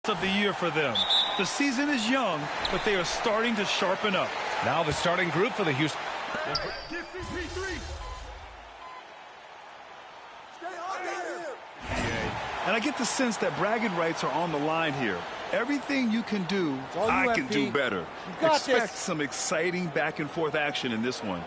of the year for them. The season is young, but they are starting to sharpen up. Now the starting group for the Houston. And I get the sense that bragging rights are on the line here. Everything you can do, I can do better. Expect some exciting back and forth action in this one.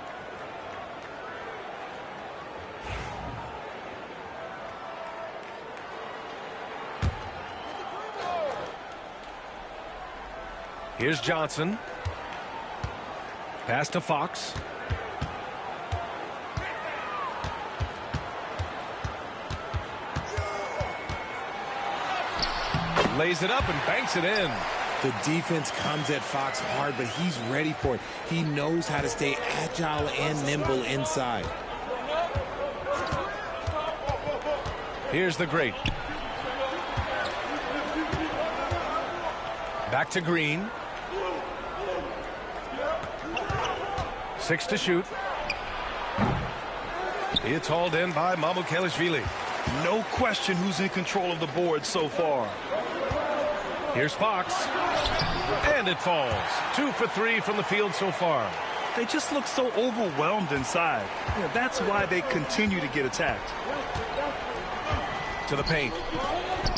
Here's Johnson. Pass to Fox. Lays it up and banks it in. The defense comes at Fox hard, but he's ready for it. He knows how to stay agile and nimble inside. Here's the great. Back to Green. 6 to shoot. It's hauled in by Mamukelashvili. No question who's in control of the board so far. Here's Fox. And it falls. 2 for 3 from the field so far. They just look so overwhelmed inside. Yeah, that's why they continue to get attacked. To the paint.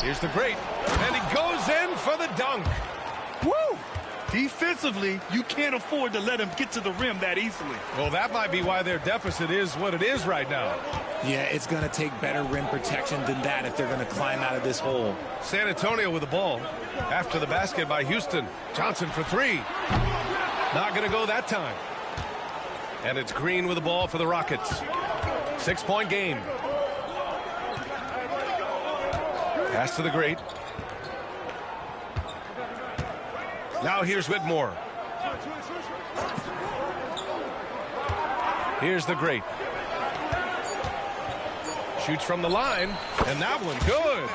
Here's the great. And he goes in for the dunk. Woo! Defensively, you can't afford to let him get to the rim that easily. Well, that might be why their deficit is what it is right now. Yeah, it's going to take better rim protection than that if they're going to climb out of this hole. San Antonio with the ball. After the basket by Houston. Johnson for 3. Not going to go that time. And it's Green with the ball for the Rockets. 6-point game. Pass to the great. Now here's Whitmore. Here's the great. Shoots from the line, and that one good.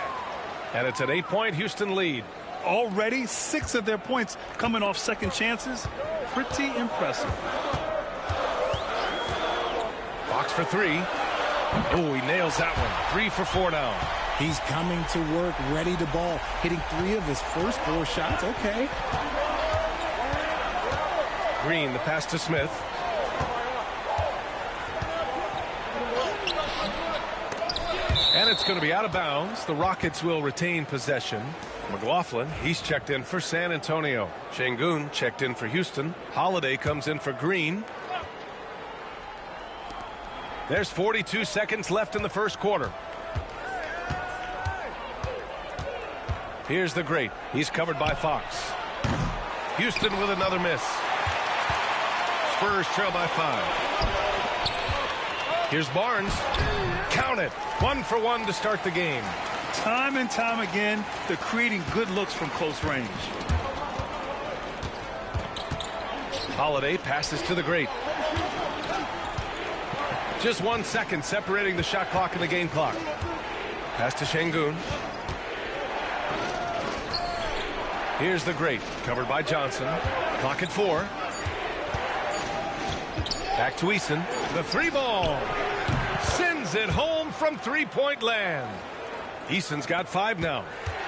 And it's an 8-point Houston lead. Already 6 of their points coming off second chances. Pretty impressive. Fox for 3. Oh, he nails that one. 3 for 4 now. He's coming to work, ready to ball, hitting 3 of his first 4 shots. Okay. Green, the pass to Smith. And it's going to be out of bounds. The Rockets will retain possession. McLaughlin, he's checked in for San Antonio. Şengün checked in for Houston. Holiday comes in for Green. There's 42 seconds left in the first quarter. Here's the great. He's covered by Fox. Houston with another miss. Spurs trail by 5. Here's Barnes. Count it. 1 for 1 to start the game. Time and time again, they're creating good looks from close range. Holiday passes to the great. Just 1 second separating the shot clock and the game clock. Pass to Şengün. Here's the great. Covered by Johnson. Clock at 4. Back to Eason. The 3-ball. Sends it home from 3-point land. Eason's got 5 now.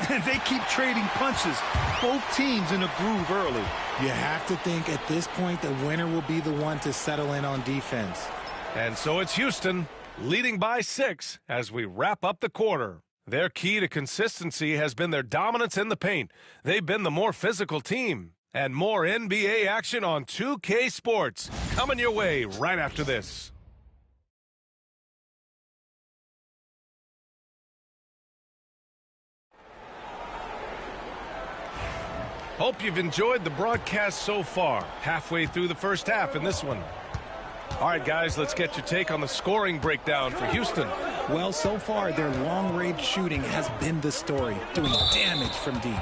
They keep trading punches. Both teams in a groove early. You have to think at this point the winner will be the one to settle in on defense. And so it's Houston leading by 6 as we wrap up the quarter. Their key to consistency has been their dominance in the paint. They've been the more physical team. And more NBA action on 2K Sports coming your way right after this. Hope you've enjoyed the broadcast so far. Halfway through the first half in this one. All right, guys, let's get your take on the scoring breakdown for Houston. Well, so far, their long-range shooting has been the story, doing damage from deep.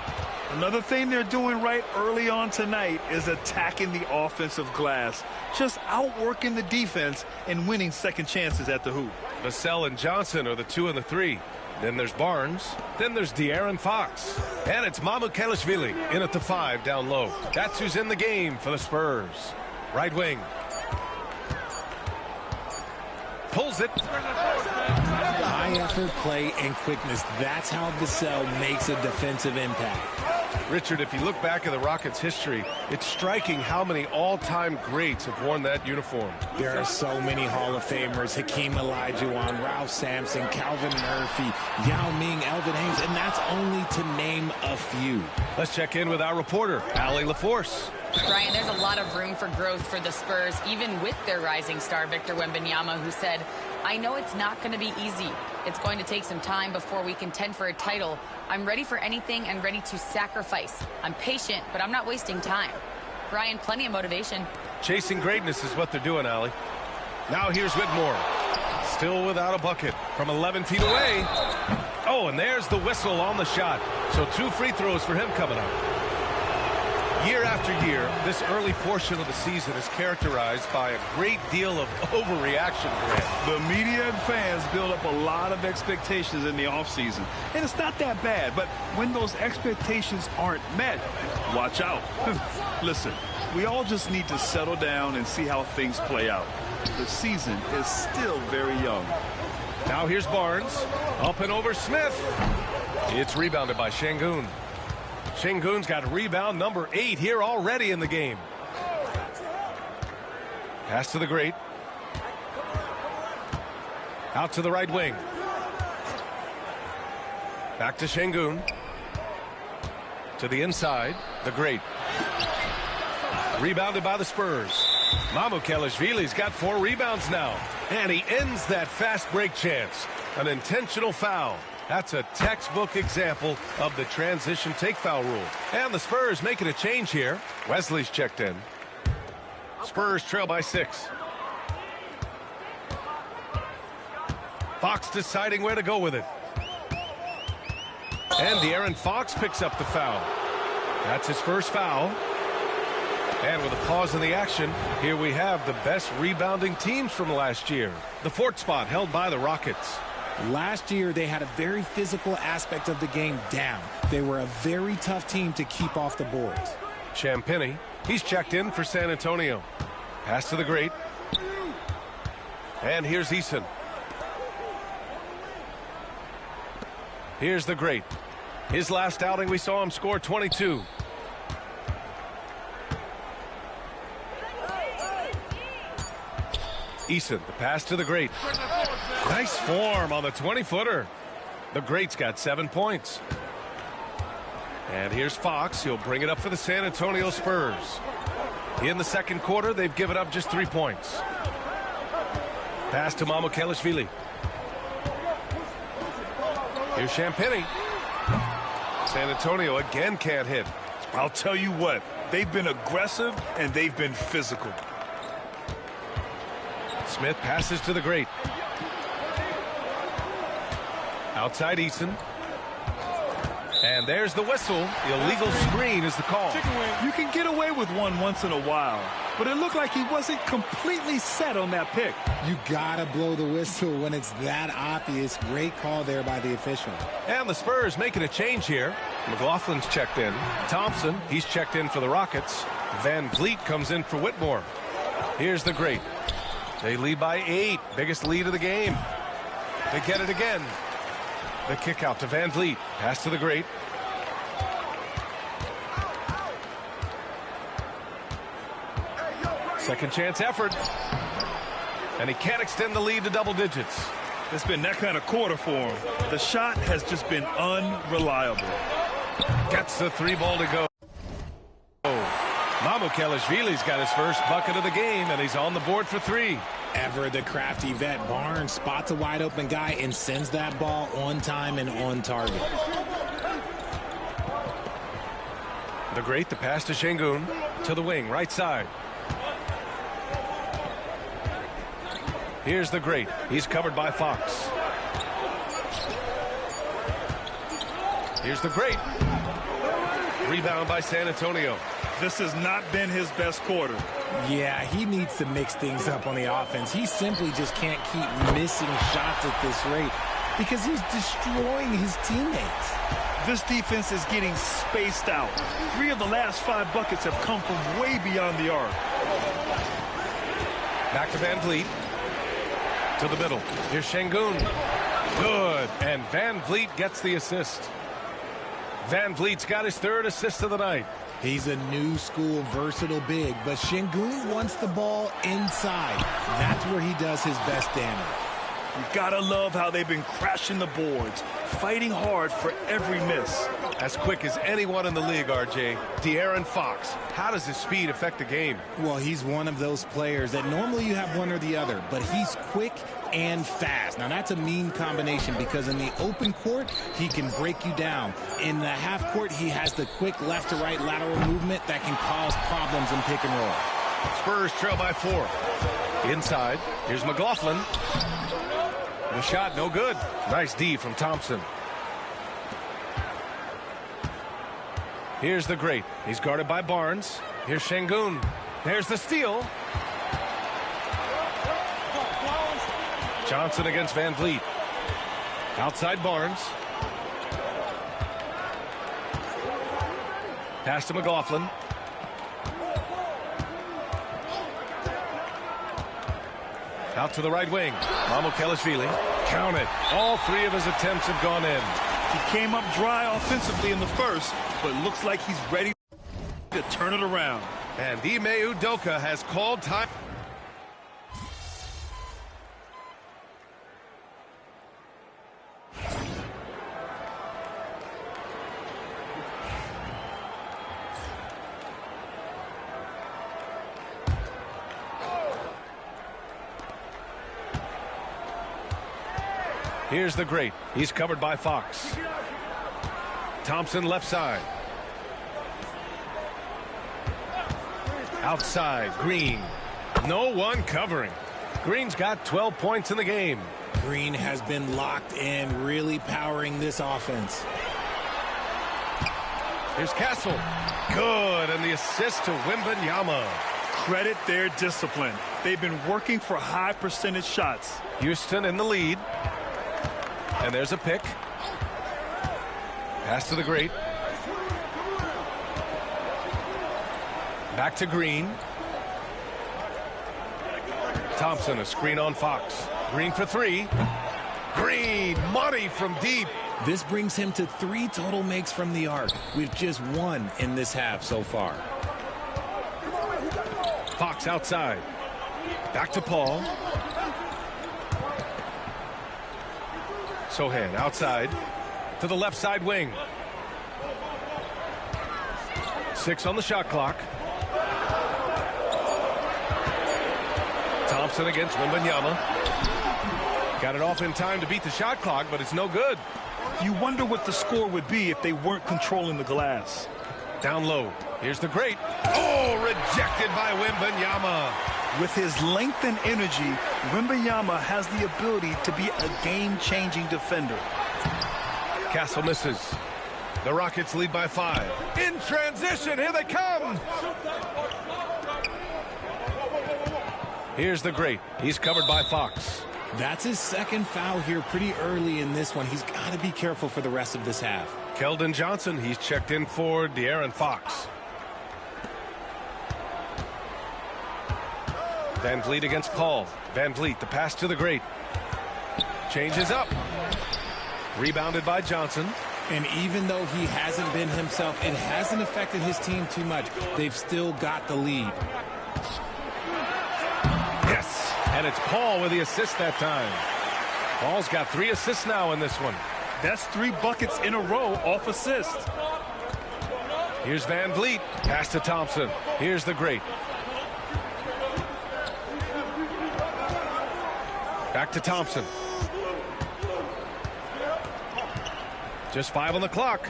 Another thing they're doing right early on tonight is attacking the offensive glass. Just outworking the defense and winning second chances at the hoop. Vassell and Johnson are the 2 and the 3. Then there's Barnes. Then there's De'Aaron Fox. And it's Mamukelashvili in at the 5 down low. That's who's in the game for the Spurs. Right wing. Pulls it. High effort, play, and quickness. That's how Vassell makes a defensive impact. Richard, if you look back at the Rockets' history, it's striking how many all-time greats have worn that uniform. There are so many Hall of Famers: Hakeem Olajuwon, Ralph Sampson, Calvin Murphy, Yao Ming, Elvin Hayes, and that's only to name a few. Let's check in with our reporter, Allie LaForce. Brian, there's a lot of room for growth for the Spurs, even with their rising star, Victor Wembanyama, who said, "I know it's not going to be easy. It's going to take some time before we contend for a title. I'm ready for anything and ready to sacrifice. I'm patient, but I'm not wasting time." Brian, plenty of motivation. Chasing greatness is what they're doing, Allie. Now here's Whitmore. Still without a bucket from 11 feet away. Oh, and there's the whistle on the shot. So 2 free throws for him coming up. Year after year, this early portion of the season is characterized by a great deal of overreaction, Grant. The media and fans build up a lot of expectations in the offseason. And it's not that bad, but when those expectations aren't met, watch out. Listen, we all just need to settle down and see how things play out. The season is still very young. Now here's Barnes. Up and over Smith. It's rebounded by Şengün. Şengün's got rebound number 8 here already in the game. Pass to the great. Out to the right wing. Back to Şengün. To the inside, the great. Rebounded by the Spurs. Mamukelashvili's got 4 rebounds now. And he ends that fast break chance. An intentional foul. That's a textbook example of the transition take foul rule. And the Spurs making a change here. Wesley's checked in. Spurs trail by 6. Fox deciding where to go with it. And De'Aaron Fox picks up the foul. That's his first foul. And with a pause in the action, here we have the best rebounding teams from last year. The 4th spot held by the Rockets. Last year, they had a very physical aspect of the game down. They were a very tough team to keep off the boards. Champagnie, he's checked in for San Antonio. Pass to the great. And here's Eason. Here's the great. His last outing, we saw him score 22. Eason, the pass to the great. Nice form on the 20-footer. The great's got 7 points. And here's Fox. He'll bring it up for the San Antonio Spurs. In the second quarter, they've given up just 3 points. Pass to Mamukelashvili. Here's Champagnie. San Antonio again can't hit. I'll tell you what, they've been aggressive and they've been physical. Smith passes to the great. Outside Eason. And there's the whistle. Illegal screen is the call. You can get away with one once in a while, but it looked like he wasn't completely set on that pick. You gotta blow the whistle when it's that obvious. Great call there by the official. And the Spurs making a change here. McLaughlin's checked in. Thompson, he's checked in for the Rockets. Van Vliet comes in for Whitmore. Here's the great. They lead by 8. Biggest lead of the game. They get it again. The kick out to Van Vliet. Pass to the great. Second chance effort. And he can't extend the lead to double digits. It's been that kind of quarter for him. The shot has just been unreliable. Gets the 3-ball to go. Mamukelashvili's got his first bucket of the game, and he's on the board for 3. Ever the crafty vet, Barnes spots a wide open guy and sends that ball on time and on target. The great, the pass to Şengün. To the wing, right side. Here's the great. He's covered by Fox. Here's the great. Rebound by San Antonio. This has not been his best quarter. Yeah, he needs to mix things up on the offense. He simply just can't keep missing shots at this rate because he's destroying his teammates. This defense is getting spaced out. 3 of the last 5 buckets have come from way beyond the arc. Back to Van Vliet. To the middle. Here's Şengün. Good. good, and Van Vliet gets the assist. Van Vliet's got his third assist of the night. He's a new school versatile big, but Şengün wants the ball inside. That's where he does his best damage. You gotta love how they've been crashing the boards, fighting hard for every miss. As quick as anyone in the league, RJ. De'Aaron Fox. How does his speed affect the game? Well, he's one of those players that normally you have one or the other, but he's quick and fast. Now, that's a mean combination because in the open court, he can break you down. In the half court, he has the quick left to right lateral movement that can cause problems in pick and roll. Spurs trail by 4. Inside, here's McLaughlin. The shot, no good. Nice D from Thompson. Here's the great. He's guarded by Barnes. Here's Şengün. There's the steal. Johnson against Van Vliet. Outside Barnes. Pass to McLaughlin. Out to the right wing. Mamukelashvili. Count it. All 3 of his attempts have gone in. He came up dry offensively in the first, but looks like he's ready to turn it around. And Ime Udoka has called time. Here's the great. He's covered by Fox. Thompson left side. Outside, Green. No one covering. Green's got 12 points in the game. Green has been locked in, really powering this offense. Here's Castle. Good, and the assist to Wembanyama. Credit their discipline. They've been working for high percentage shots. Houston in the lead. And there's a pick. Pass to the great. Back to Green. Thompson, a screen on Fox. Green for 3. Green, money from deep. This brings him to 3 total makes from the arc, with just 1 in this half so far. Fox outside. Back to Paul. Sochan outside to the left side wing. 6 on the shot clock. Thompson against Wembanyama. Got it off in time to beat the shot clock, but it's no good. You wonder what the score would be if they weren't controlling the glass. Down low. Here's the great. Oh, rejected by Wembanyama. With his length and energy, Wembanyama has the ability to be a game-changing defender. Castle misses. The Rockets lead by 5. In transition, here they come. Here's the great. He's covered by Fox. That's his second foul here pretty early in this one. He's got to be careful for the rest of this half. Keldon Johnson, he's checked in for De'Aaron Fox. Van Vliet against Paul. Van Vliet, the pass to the great. Changes up. Rebounded by Johnson. And even though he hasn't been himself, it hasn't affected his team too much. They've still got the lead. Yes, and it's Paul with the assist that time. Paul's got 3 assists now in this one. That's 3 buckets in a row off assist. Here's Van Vliet. Pass to Thompson. Here's the great. Back to Thompson. Just 5 on the clock.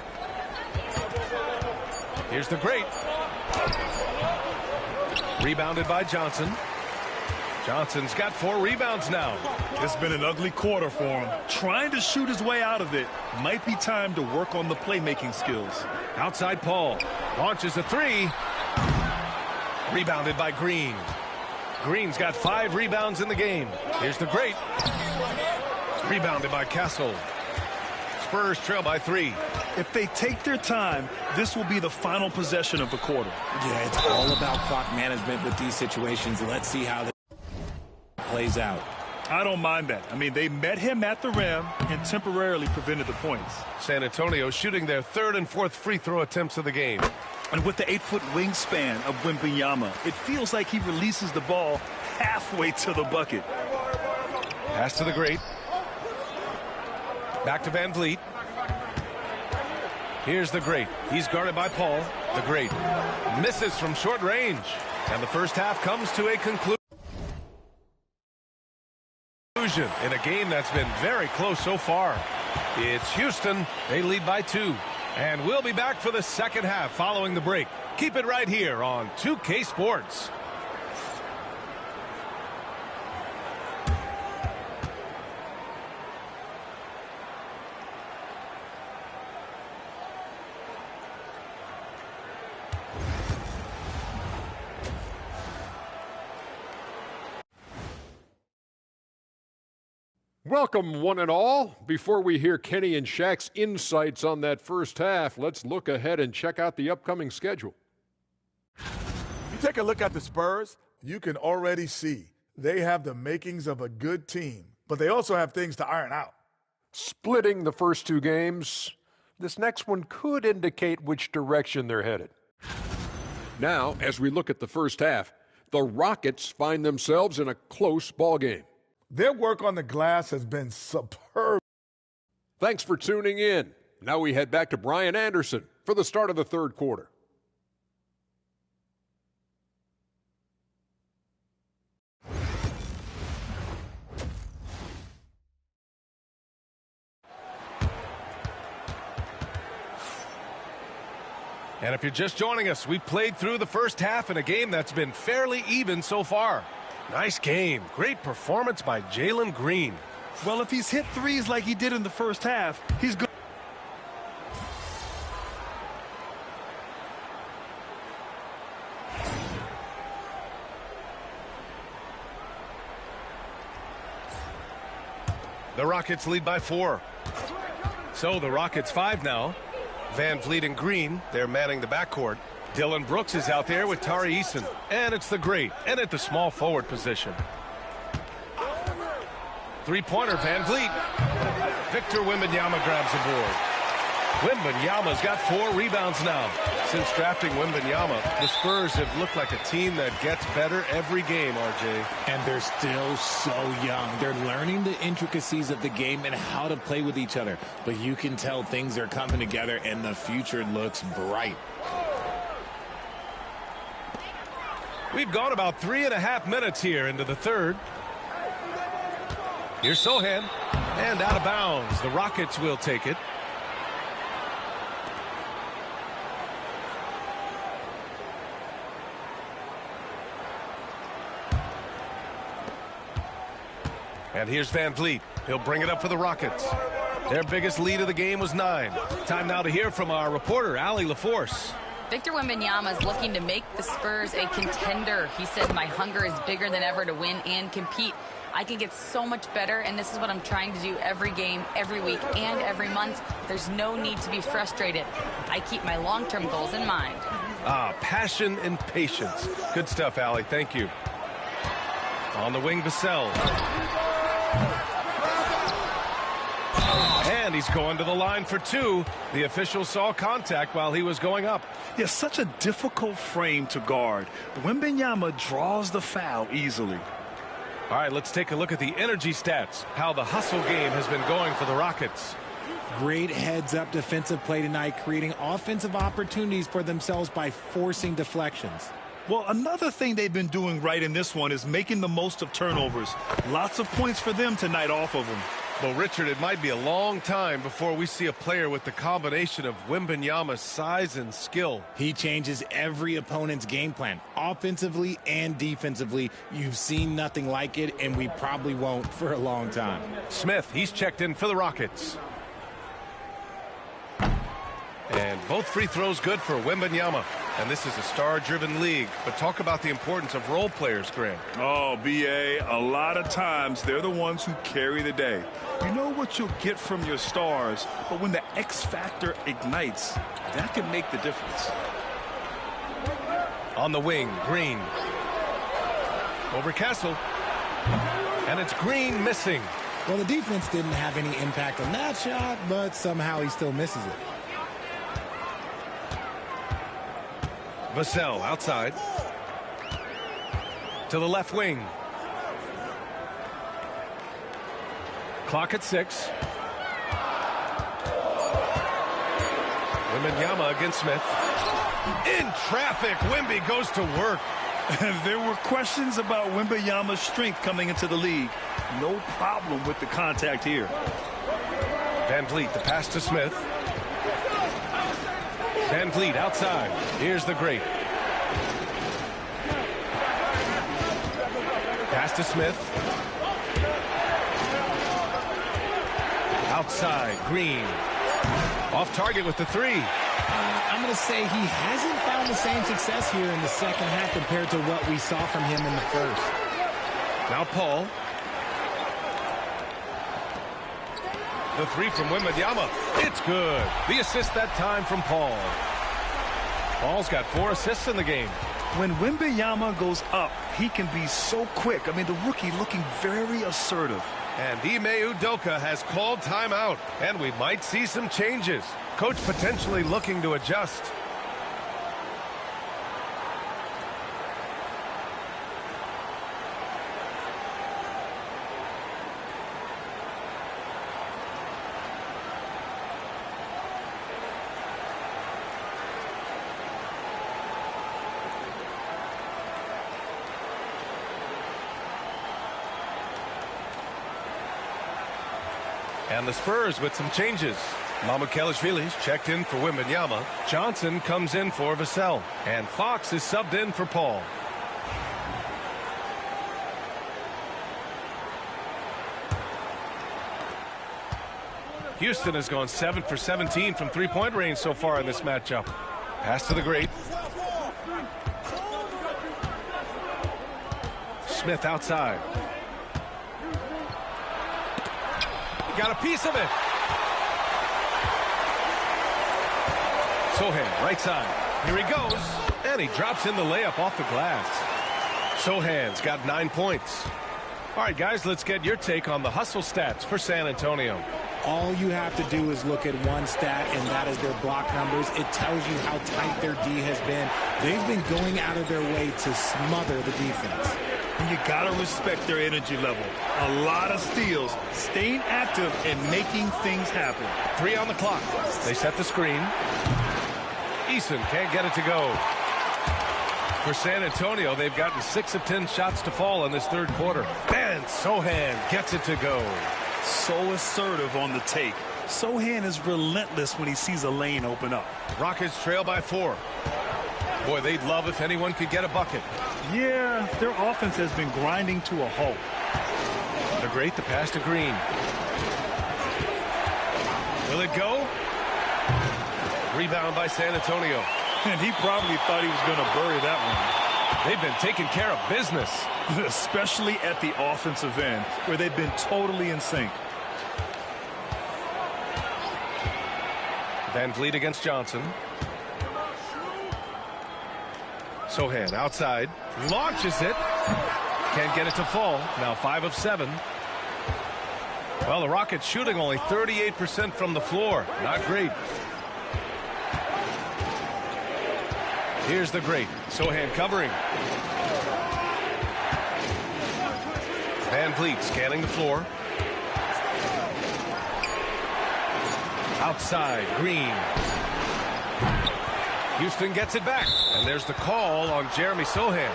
Here's the great. Rebounded by Johnson. Johnson's got 4 rebounds now. It's been an ugly quarter for him. Trying to shoot his way out of it. Might be time to work on the playmaking skills. Outside Paul. Launches a 3. Rebounded by Green. Green's got 5 rebounds in the game. Here's the great. Rebounded by Castle. Spurs trail by 3. If they take their time, this will be the final possession of the quarter. Yeah, it's all about clock management with these situations. Let's see how that plays out. I don't mind that. I mean, they met him at the rim and temporarily prevented the points. San Antonio shooting their third and fourth free throw attempts of the game. And with the 8-foot wingspan of Wembanyama, it feels like he releases the ball halfway to the bucket. Pass to the great. Back to Van Vliet. Here's the great. He's guarded by Paul. The great misses from short range. And the first half comes to a conclusion in a game that's been very close so far. It's Houston. They lead by 2. And we'll be back for the second half following the break. Keep it right here on 2K Sports. Welcome, one and all. Before we hear Kenny and Shaq's insights on that first half, let's look ahead and check out the upcoming schedule. You take a look at the Spurs, you can already see they have the makings of a good team, but they also have things to iron out. Splitting the first 2 games, this next one could indicate which direction they're headed. Now, as we look at the first half, the Rockets find themselves in a close ballgame. Their work on the glass has been superb. Thanks for tuning in. Now we head back to Brian Anderson for the start of the third quarter. And if you're just joining us, we played through the first half in a game that's been fairly even so far. Nice game. Great performance by Jalen Green. Well, if he's hit threes like he did in the first half, he's good. The Rockets lead by 4. So the Rockets 5 now. Van Vliet and Green, they're manning the backcourt. Dylan Brooks is out there with Tari Eason. And it's the great, and at the small forward position. Three-pointer, Van Vliet. Victor Wembanyama grabs the board. Wembanyama's got 4 rebounds now. Since drafting Wembanyama, the Spurs have looked like a team that gets better every game, RJ. And they're still so young. They're learning the intricacies of the game and how to play with each other. But you can tell things are coming together and the future looks bright. We've gone about 3.5 minutes here into the third. Here's Sohan. And out of bounds. The Rockets will take it. And here's Van Vliet. He'll bring it up for the Rockets. Their biggest lead of the game was 9. Time now to hear from our reporter, Allie LaForce. Victor Wembanyama is looking to make the Spurs a contender. He said, my hunger is bigger than ever to win and compete. I can get so much better, and this is what I'm trying to do every game, every week, and every month. There's no need to be frustrated. I keep my long-term goals in mind. Passion and patience. Good stuff, Allie. Thank you. On the wing, Vassell. And he's going to the line for 2. The official saw contact while he was going up. Yeah, such a difficult frame to guard. Wembanyama draws the foul easily. All right, let's take a look at the energy stats, how the hustle game has been going for the Rockets. Great heads-up defensive play tonight, creating offensive opportunities for themselves by forcing deflections. Well, another thing they've been doing right in this one is making the most of turnovers. Lots of points for them tonight off of them. Well, Richard, it might be a long time before we see a player with the combination of Wembanyama's size and skill. He changes every opponent's game plan, offensively and defensively. You've seen nothing like it, and we probably won't for a long time. Smith, he's checked in for the Rockets. And both free throws good for Wembanyama. And this is a star-driven league. But talk about the importance of role players, Grant. Oh, B.A., a lot of times they're the ones who carry the day. You know what you'll get from your stars, but when the X factor ignites, that can make the difference. On the wing, Green. Over Castle. And it's Green missing. Well, the defense didn't have any impact on that shot, but somehow he still misses it. Vassell outside. To the left wing. Clock at 6. Wembanyama against Smith. In traffic, Wemby goes to work. There were questions about Wembanyama's strength coming into the league. No problem with the contact here. Van Vliet, the pass to Smith. Van Vliet outside. Here's the great. Pass to Smith. Outside, Green. Off target with the 3. I'm going to say he hasn't found the same success here in the second half compared to what we saw from him in the first. Now Paul. The 3 from Wembanyama. It's good. The assist that time from Paul. Paul's got 4 assists in the game. When Wembanyama goes up, he can be so quick. I mean, the rookie looking very assertive. And Ime Udoka has called timeout, and we might see some changes. Coach potentially looking to adjust. And the Spurs with some changes. Mamukelashvili's checked in for Wembanyama. Johnson comes in for Vassell. And Fox is subbed in for Paul. Houston has gone 7 for 17 from three-point range so far in this matchup. Pass to the great. Smith outside. Got a piece of it. Sohan, right side. Here he goes. And he drops in the layup off the glass. Sohan's got 9 points. All right, guys, let's get your take on the hustle stats for San Antonio. All you have to do is look at one stat, and that is their block numbers. It tells you how tight their D has been. They've been going out of their way to smother the defense. And you got to respect their energy level. A lot of steals, staying active, and making things happen. 3 on the clock. They set the screen. Eason can't get it to go. For San Antonio, they've gotten 6 of 10 shots to fall in this third quarter. And Sohan gets it to go. So assertive on the take. Sohan is relentless when he sees a lane open up. Rockets trail by 4. Boy, they'd love if anyone could get a bucket. Yeah, their offense has been grinding to a halt. The great, the pass to Green. Will it go? Rebound by San Antonio. And he probably thought he was going to bury that one. They've been taking care of business. Especially at the offensive end, where they've been totally in sync. Van Vliet against Johnson. Sohan outside. Launches it. Can't get it to fall. Now 5 of 7. Well, the Rockets shooting only 38% from the floor. Not great. Here's the great. Sohan covering. Van Vliet scanning the floor. Outside, Green. Houston gets it back. And there's the call on Jeremy Sohan.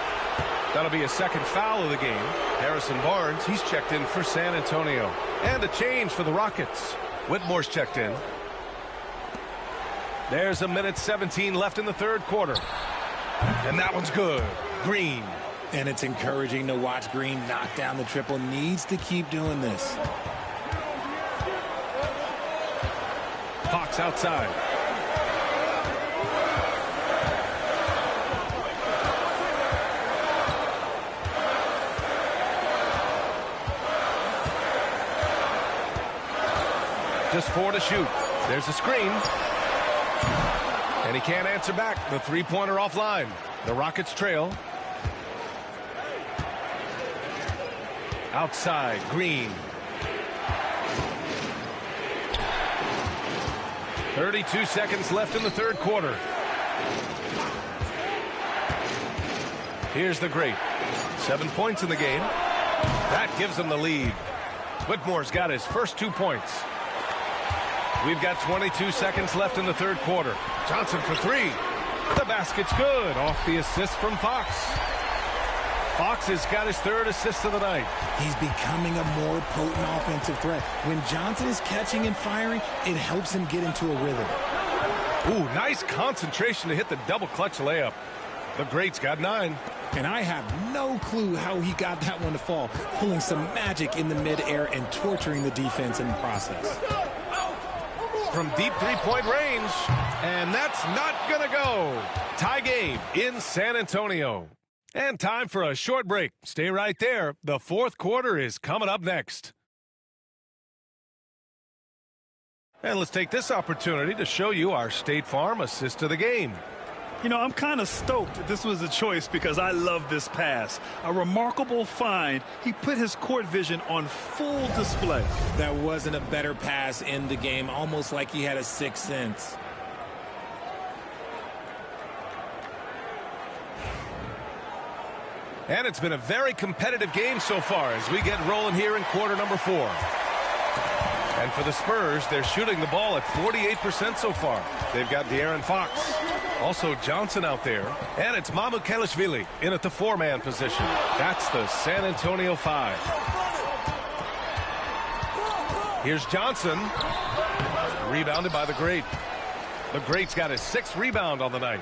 That'll be a second foul of the game. Harrison Barnes, he's checked in for San Antonio. And a change for the Rockets. Whitmore's checked in. There's 1:17 left in the third quarter. And that one's good. Green. And it's encouraging to watch Green knock down the triple. Needs to keep doing this. Fox outside. Just 4 to shoot. There's a screen. And he can't answer back. The three-pointer offline. The Rockets trail. Outside, Green. 32 seconds left in the third quarter. Here's the great. 7 points in the game. That gives them the lead. Whitmore's got his first 2 points. We've got 22 seconds left in the third quarter. Johnson for three. The basket's good. Off the assist from Fox. Fox has got his third assist of the night. He's becoming a more potent offensive threat. When Johnson is catching and firing, it helps him get into a rhythm. Ooh, nice concentration to hit the double clutch layup. The great's got 9. And I have no clue how he got that one to fall, pulling some magic in the midair and torturing the defense in the process. From deep three-point range, and that's not gonna go. Tie game in San Antonio. And time for a short break. Stay right there. The fourth quarter is coming up next. And let's take this opportunity to show you our State Farm assist of the game. You know, I'm kind of stoked that this was a choice because I love this pass. A remarkable find. He put his court vision on full display. That wasn't a better pass in the game, almost like he had a sixth sense. And it's been a very competitive game so far as we get rolling here in quarter number 4. And for the Spurs, they're shooting the ball at 48% so far. They've got De'Aaron Fox. Also Johnson out there. And it's Mamukelashvili in at the 4-man position. That's the San Antonio 5. Here's Johnson. Rebounded by the Great. The Great's got his 6th rebound on the night.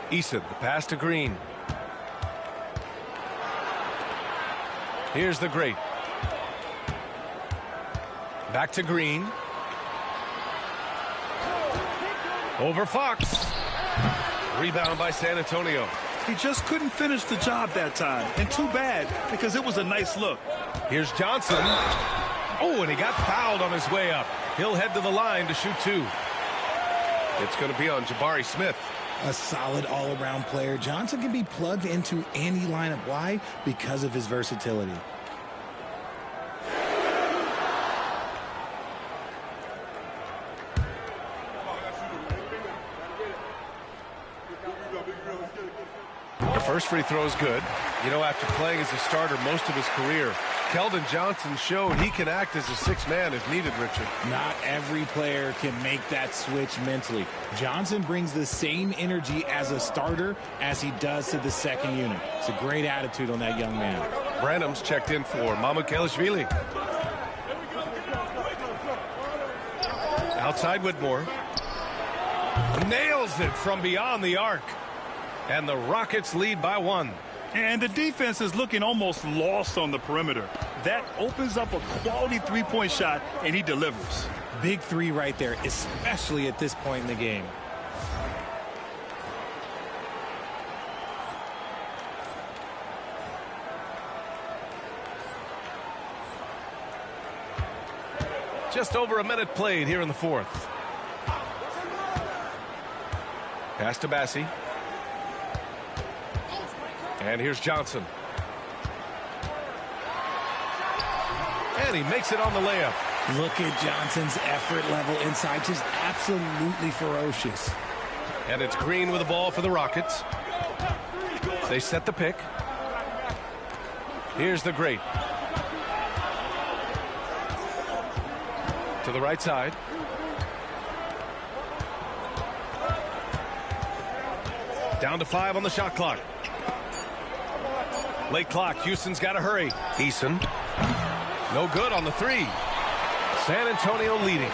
Eason, the pass to Green. Here's the Great. Back to Green. Over Fox. Rebound by San Antonio. He just couldn't finish the job that time. And too bad, because it was a nice look. Here's Johnson. Oh, and he got fouled on his way up. He'll head to the line to shoot 2. It's going to be on Jabari Smith. A solid all-around player. Johnson can be plugged into any lineup. Why? Because of his versatility. The first free throw is good. You know, after playing as a starter most of his career, Keldon Johnson showed he can act as a 6th man if needed, Richard. Not every player can make that switch mentally. Johnson brings the same energy as a starter as he does to the second unit. It's a great attitude on that young man. Branham's checked in for Mamukelashvili. Outside Whitmore. Nails it from beyond the arc. And the Rockets lead by 1. And the defense is looking almost lost on the perimeter. That opens up a quality three-point shot, and he delivers. Big 3 right there, especially at this point in the game. Just over a minute played here in the fourth. Pass to Bassie. And here's Johnson. And he makes it on the layup. Look at Johnson's effort level inside. Just absolutely ferocious. And it's Green with the ball for the Rockets. They set the pick. Here's the Great. To the right side. Down to 5 on the shot clock. Late clock. Houston's got to hurry. Eason. No good on the 3. San Antonio leading.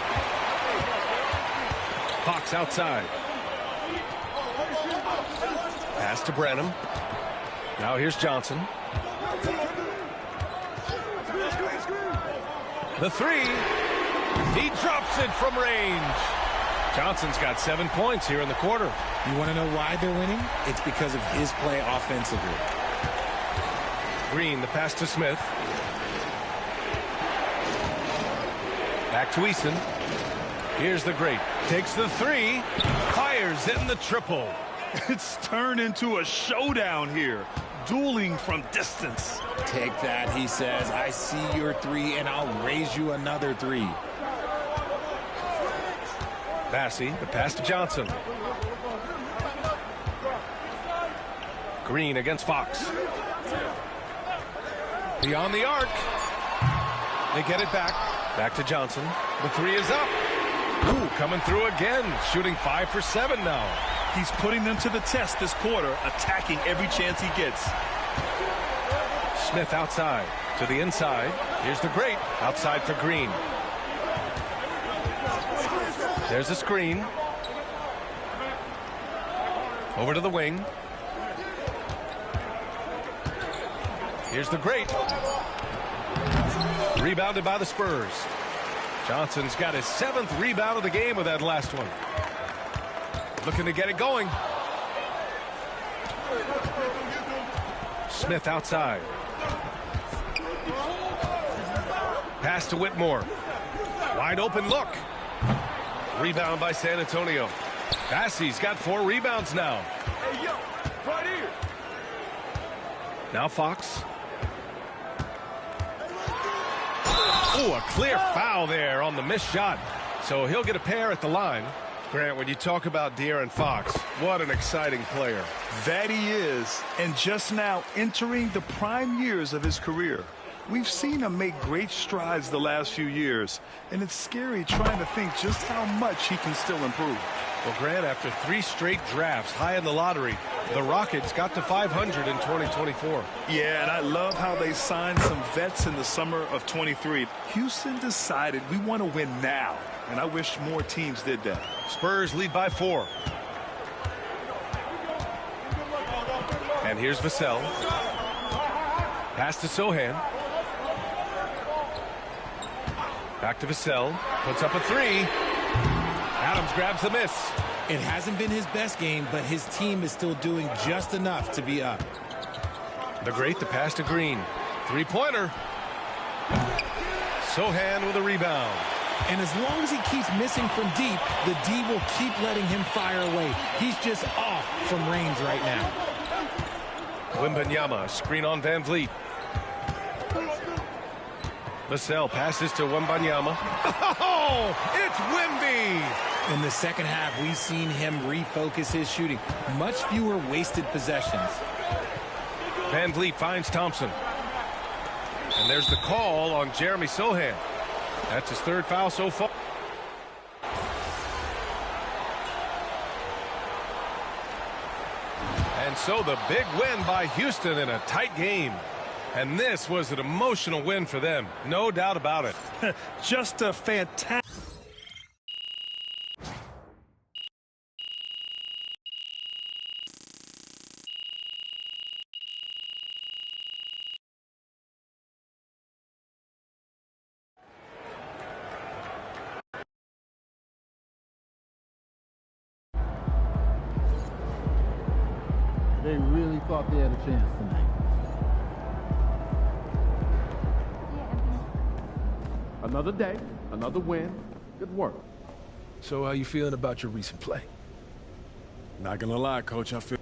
Fox outside. Pass to Branham. Now here's Johnson. The 3. He drops it from range. Johnson's got 7 points here in the quarter. You want to know why they're winning? It's because of his play offensively. Green, the pass to Smith. Back to Eason. Here's the Great. Takes the 3. Fires in the triple. It's turned into a showdown here. dueling from distance. Take that, he says. I see your three, and I'll raise you another three. Bassey, the pass to Johnson. Green against Fox. Beyond the arc. They get it back. Back to Johnson. The three is up. Ooh, coming through again. Shooting 5 for 7 now. He's putting them to the test this quarter, attacking every chance he gets. Smith outside to the inside. Here's the great outside for Green. There's a screen. Over to the wing. Here's the great. Rebounded by the Spurs. Johnson's got his 7th rebound of the game with that last one. Looking to get it going. Smith outside. Pass to Whitmore. Wide open look. Rebound by San Antonio. Bassey's got 4 rebounds now. Hey, yo, right here. Now Fox. Oh, a clear foul there on the missed shot. So he'll get a pair at the line. Grant, when you talk about De'Aaron Fox, what an exciting player. That he is, and just now entering the prime years of his career. We've seen him make great strides the last few years, and it's scary trying to think just how much he can still improve. Well, Grant, after 3 straight drafts high in the lottery, the Rockets got to 500 in 2024. Yeah, and I love how they signed some vets in the summer of 23. Houston decided we want to win now, and I wish more teams did that. Spurs lead by 4. And here's Vassell. Pass to Sohan. Back to Vassell. Puts up a 3. Adams grabs the miss. It hasn't been his best game, but his team is still doing just enough to be up. The great, the pass to Green. 3-pointer. Sohan with a rebound. And as long as he keeps missing from deep, the D will keep letting him fire away. He's just off from range right now. Wembanyama, screen on Van Vliet. Vassell passes to Wembanyama. Oh, it's Wemby! In the second half, we've seen him refocus his shooting. Much fewer wasted possessions. Van Vliet finds Thompson. And there's the call on Jeremy Sohan. That's his 3rd foul so far. And so the big win by Houston in a tight game. And this was an emotional win for them. No doubt about it. Just a fantastic. They really thought they had a chance tonight. Another day, another win. Good work. So how you feeling about your recent play? Not gonna lie, Coach, I feel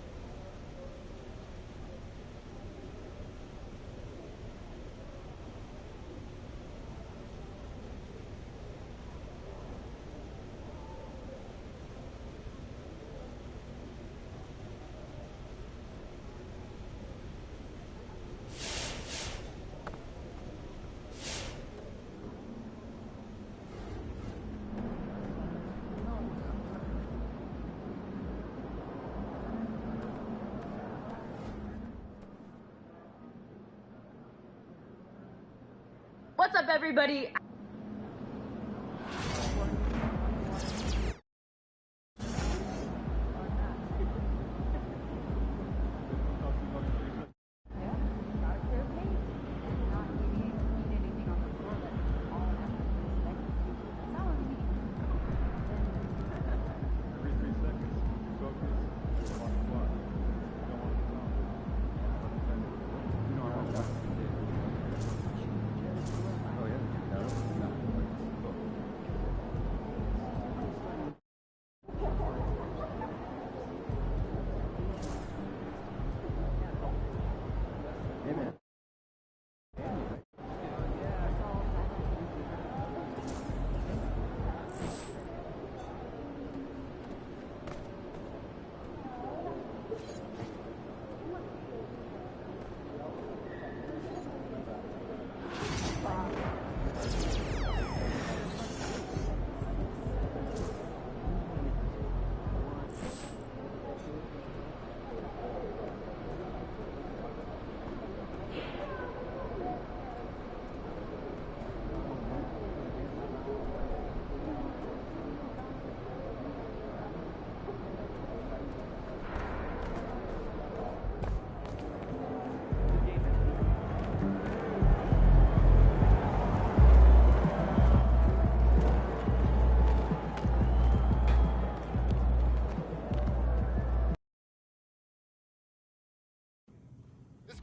What's up, everybody?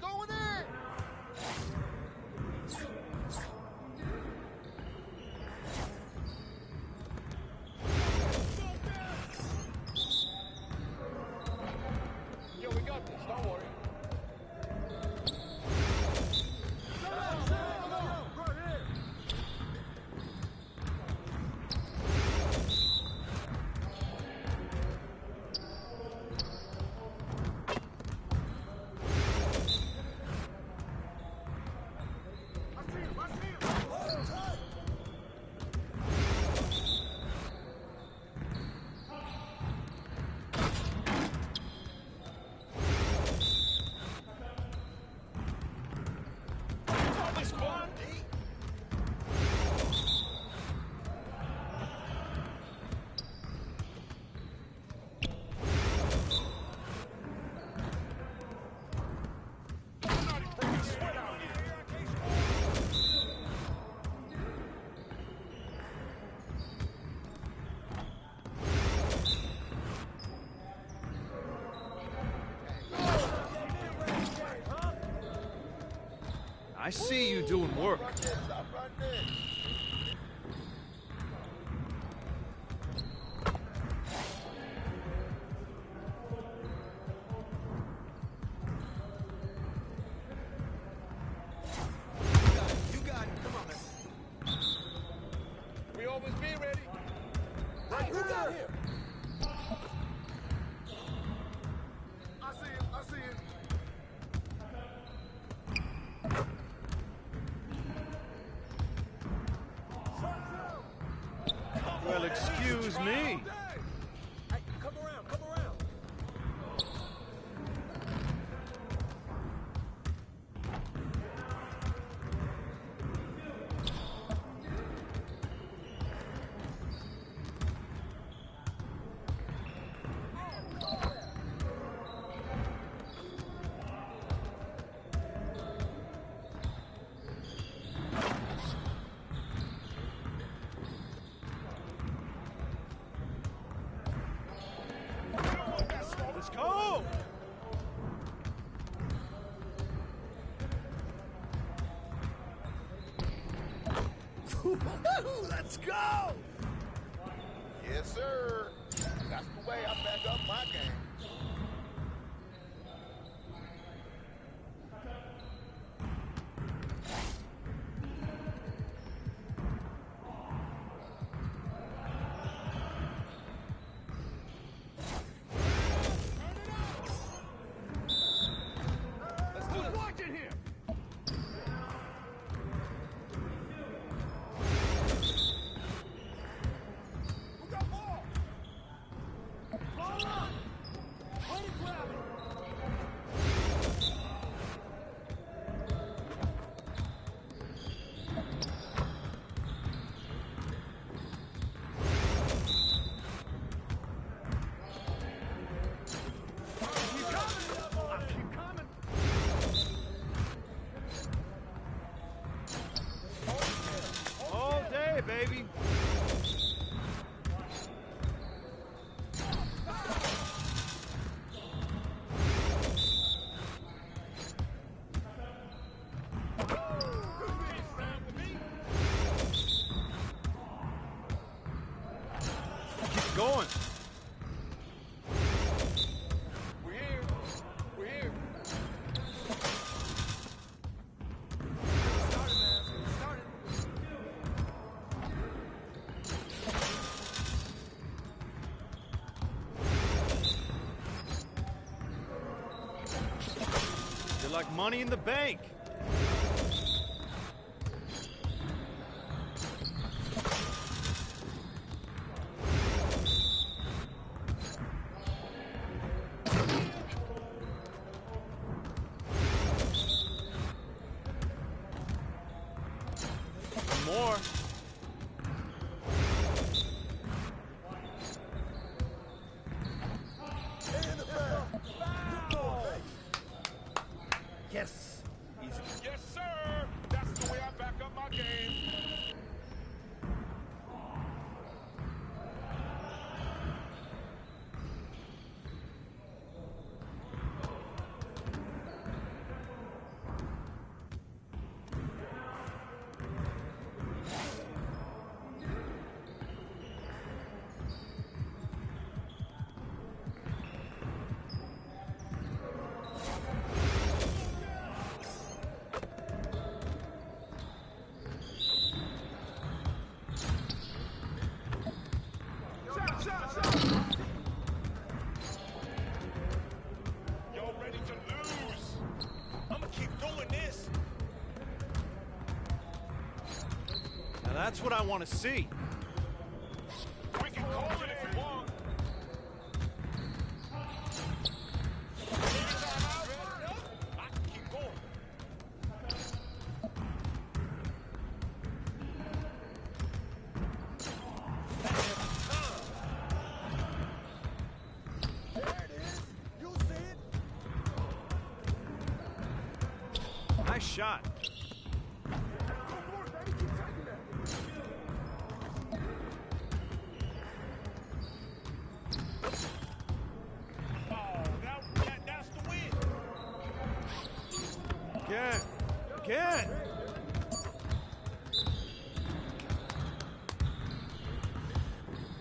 going in. Yo, we got this. Don't worry. I see you doing work. You got it. Come on, man. We always be ready. Right, who got here? I see it. I see it. Well, excuse me. Hey, come around, come around. Let's go. Let's go! Yes, sir. That's the way I back up my game. Who's watching here? Who got ball? Ball up! Way to grab it! Keep coming. I keep coming. All day, baby. Keep it going. We're here. We're here. You're like money in the bank. More. Yes! Easy. Yes, sir. That's the way I back up my game. Y'all ready to lose? I'm gonna keep doing this. Now that's what I want to see. We can call it if you want. I can keep going. Nice shot. That's the win. Again. Again.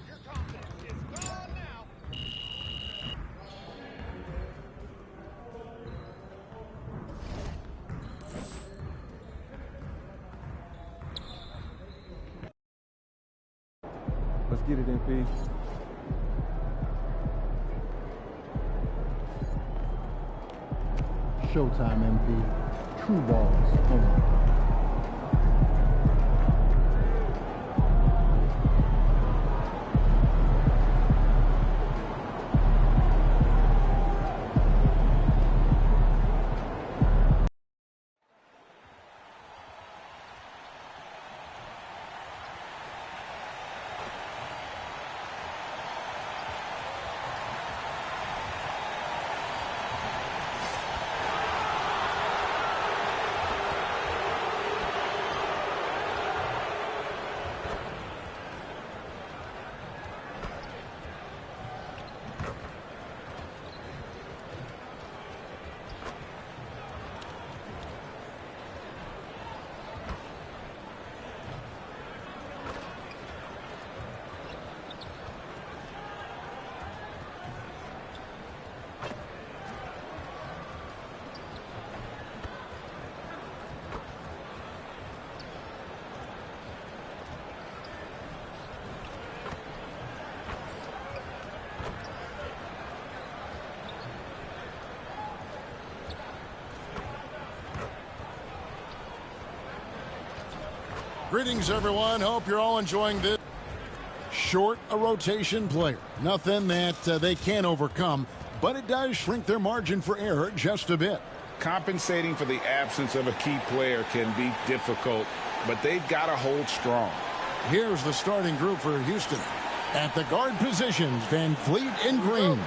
Your confidence is gone now. Let's get it, MP. Showtime, MP. True balls only. Greetings, everyone. Hope you're all enjoying this. Short a rotation player. Nothing that they can't overcome, but it does shrink their margin for error just a bit. Compensating for the absence of a key player can be difficult, but they've got to hold strong. Here's the starting group for Houston. At the guard positions, Van Fleet and Green.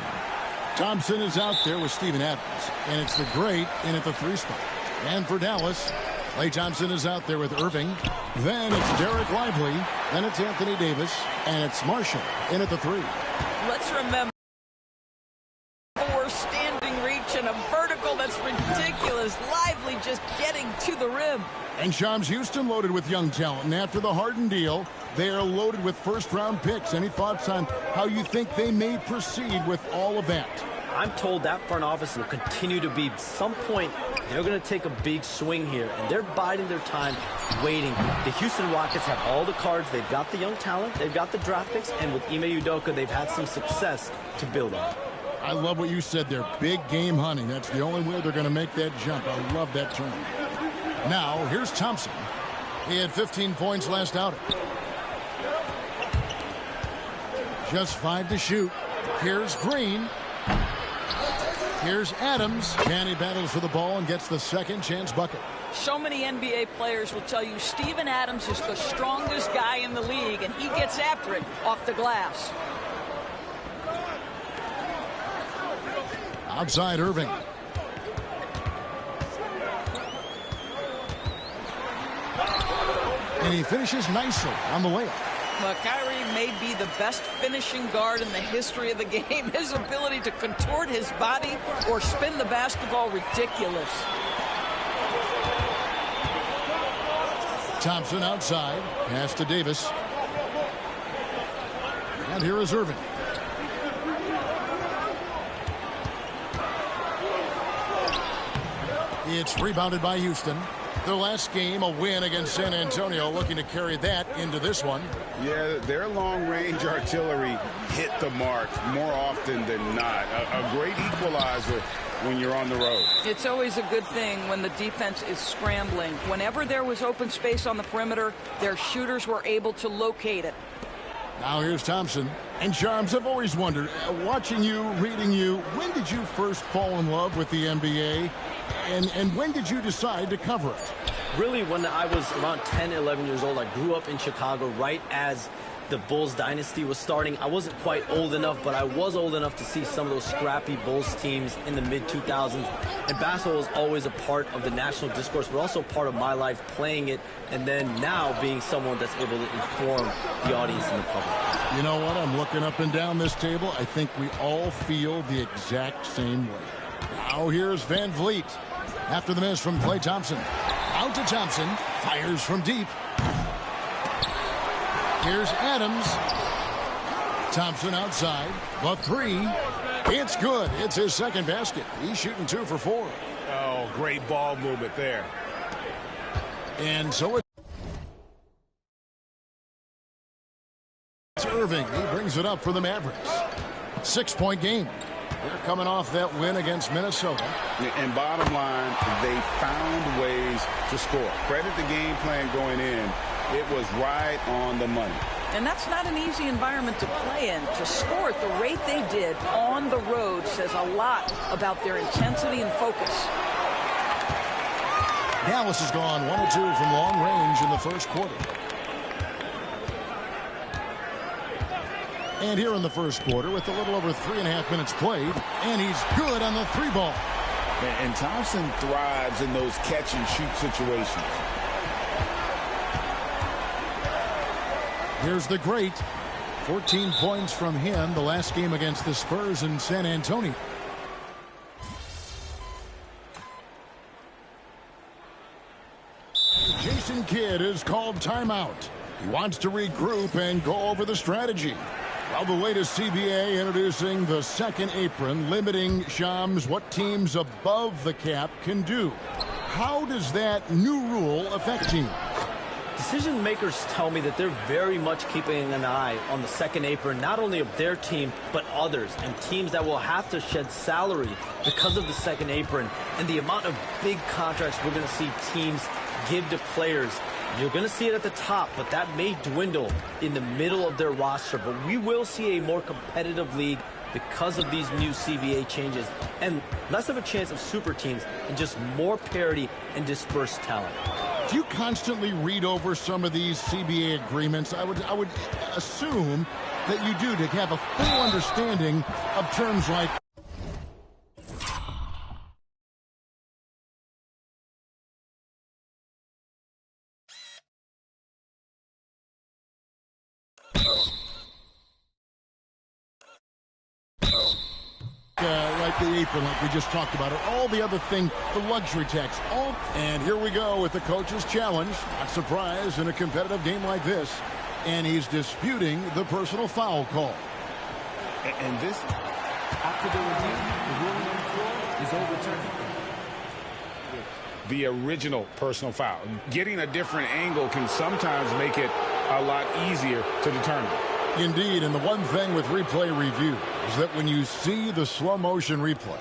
Thompson is out there with Steven Adams, and it's the great in at the 3 spot. And for Dallas, Klay Thompson is out there with Irving. Then it's Derek Lively. Then it's Anthony Davis. And it's Marshall in at the 3. Let's remember 4 standing reach and a vertical that's ridiculous. Lively just getting to the rim. And Shams, Houston loaded with young talent. And after the Harden deal, they are loaded with first-round picks. Any thoughts on how you think they may proceed with all of that? I'm told that front office will continue to be, at some point, they're going to take a big swing here, and they're biding their time, waiting. The Houston Rockets have all the cards. They've got the young talent. They've got the draft picks, and with Ime Udoka, they've had some success to build on. I love what you said there. Big game hunting. That's the only way they're going to make that jump. I love that term. Now, here's Thompson. He had 15 points last outing. Just 5 to shoot. Here's Green. Here's Adams. And he battles for the ball and gets the second chance bucket. So many NBA players will tell you Steven Adams is the strongest guy in the league, and he gets after it off the glass. Outside Irving. And he finishes nicely on the layup. Well, Kyrie may be the best finishing guard in the history of the game. His ability to contort his body or spin the basketball, ridiculous. Thompson outside. Pass to Davis. And here is Irving. It's rebounded by Houston. Their last game, a win against San Antonio, looking to carry that into this one. Yeah, their long-range artillery hit the mark more often than not. A great equalizer when you're on the road. It's always a good thing when the defense is scrambling. Whenever there was open space on the perimeter, their shooters were able to locate it. Now here's Thompson. And Charms, I've always wondered, watching you, reading you, when did you first fall in love with the NBA? And when did you decide to cover it? Really, when I was around 10, 11 years old, I grew up in Chicago right as the Bulls dynasty was starting. I wasn't quite old enough, but I was old enough to see some of those scrappy Bulls teams in the mid-2000s. And basketball was always a part of the national discourse, but also part of my life playing it, and then now being someone that's able to inform the audience and the public. You know what? I'm looking up and down this table. I think we all feel the exact same way. Now here's Van Vliet. After the miss from Klay Thompson. Out to Thompson. Fires from deep. Here's Adams. Thompson outside. The three. It's good. It's his second basket. He's shooting 2 for 4. Oh, great ball movement there. And so it's Irving. He brings it up for the Mavericks. 6-point game. They're coming off that win against Minnesota. And bottom line, they found ways to score. Credit the game plan going in. It was right on the money. And that's not an easy environment to play in. To score at the rate they did on the road says a lot about their intensity and focus. Dallas has gone 1 of 2 from long range in the first quarter. And here in the first quarter, with a little over 3.5 minutes played, and he's good on the 3-ball. And Thompson thrives in those catch-and-shoot situations. Here's the great. 14 points from him the last game against the Spurs in San Antonio. Jason Kidd is called timeout. He wants to regroup and go over the strategy. Well, the latest CBA introducing the second apron, limiting Shams what teams above the cap can do. How does that new rule affect teams? Decision makers tell me that they're very much keeping an eye on the second apron, not only of their team, but others, and teams that will have to shed salary because of the second apron and the amount of big contracts we're going to see teams give to players. You're going to see it at the top, but that may dwindle in the middle of their roster. But we will see a more competitive league because of these new CBA changes, and less of a chance of super teams and just more parity and dispersed talent. Do you constantly read over some of these CBA agreements? I would assume that you do, to have a full understanding of terms like like the apron, like we just talked about, or all the other thing, the luxury tax. And here we go with the coach's challenge. Not surprised in a competitive game like this. And he's disputing the personal foul call. And this, after the review, the ruling on the floor is overturned. The original personal foul. Getting a different angle can sometimes make it a lot easier to determine. Indeed, and the one thing with replay review is that when you see the slow motion replays,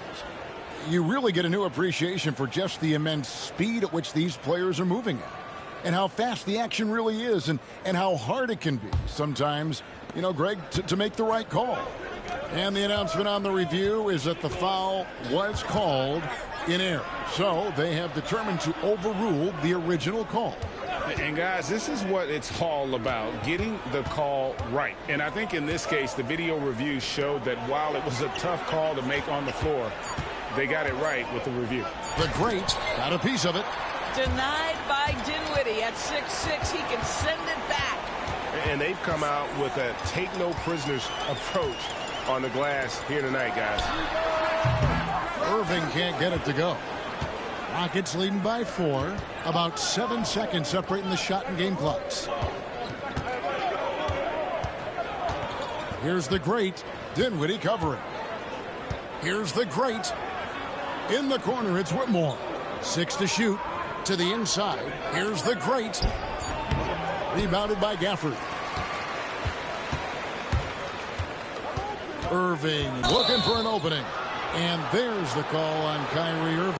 you really get a new appreciation for just the immense speed at which these players are moving at, and how fast the action really is, and how hard it can be sometimes, you know, Greg, to make the right call. And the announcement on the review is that the foul was called in error. So they have determined to overrule the original call. And guys, this is what it's all about, getting the call right. And I think in this case, the video review showed that while it was a tough call to make on the floor, they got it right with the review. The great got a piece of it. Denied by Dinwiddie at 6'6". He can send it back. And they've come out with a take no prisoners approach on the glass here tonight, guys. Irving can't get it to go. Rockets leading by 4. About 7 seconds separating the shot and game clocks. Here's the great Dinwiddie covering. Here's the great. In the corner, it's Whitmore. 6 to shoot. To the inside. Here's the great. Rebounded by Gafford. Irving looking for an opening. And there's the call on Kyrie Irving.